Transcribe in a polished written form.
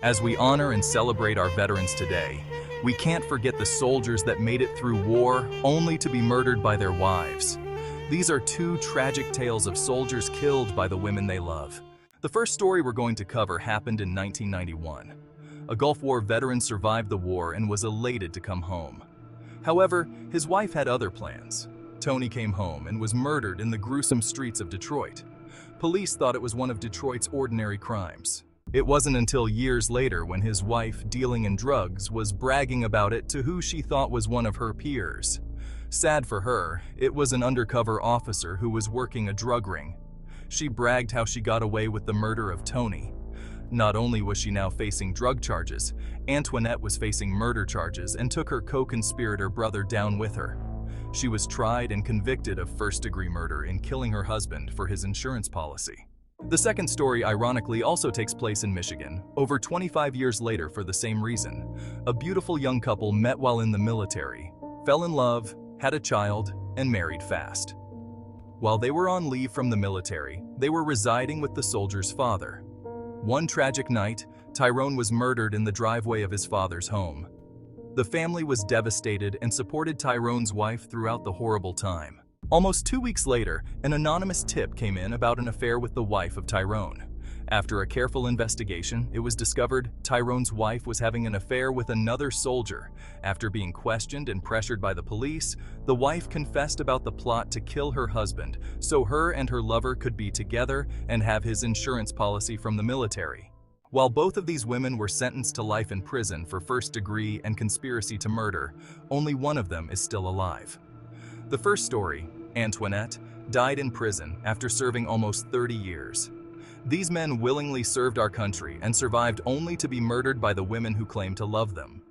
As we honor and celebrate our veterans today, we can't forget the soldiers that made it through war only to be murdered by their wives. These are two tragic tales of soldiers killed by the women they love. The first story we're going to cover happened in 1991. A Gulf War veteran survived the war and was elated to come home. However, his wife had other plans. Tony came home and was murdered in the gruesome streets of Detroit. Police thought it was one of Detroit's ordinary crimes. It wasn't until years later when his wife, dealing in drugs, was bragging about it to who she thought was one of her peers. Sad for her, it was an undercover officer who was working a drug ring. She bragged how she got away with the murder of Tony. Not only was she now facing drug charges, Antoinette was facing murder charges and took her co-conspirator brother down with her. She was tried and convicted of first-degree murder in killing her husband for his insurance policy. The second story ironically also takes place in Michigan, over 25 years later for the same reason. A beautiful young couple met while in the military, fell in love, had a child, and married fast. While they were on leave from the military, they were residing with the soldier's father. One tragic night, Tyrone was murdered in the driveway of his father's home. The family was devastated and supported Tyrone's wife throughout the horrible time. Almost 2 weeks later, an anonymous tip came in about an affair with the wife of Tyrone. After a careful investigation, it was discovered Tyrone's wife was having an affair with another soldier. After being questioned and pressured by the police, the wife confessed about the plot to kill her husband so her and her lover could be together and have his insurance policy from the military. While both of these women were sentenced to life in prison for first degree and conspiracy to murder, only one of them is still alive. The first story, Antoinette, died in prison after serving almost 30 years. These men willingly served our country and survived only to be murdered by the women who claimed to love them.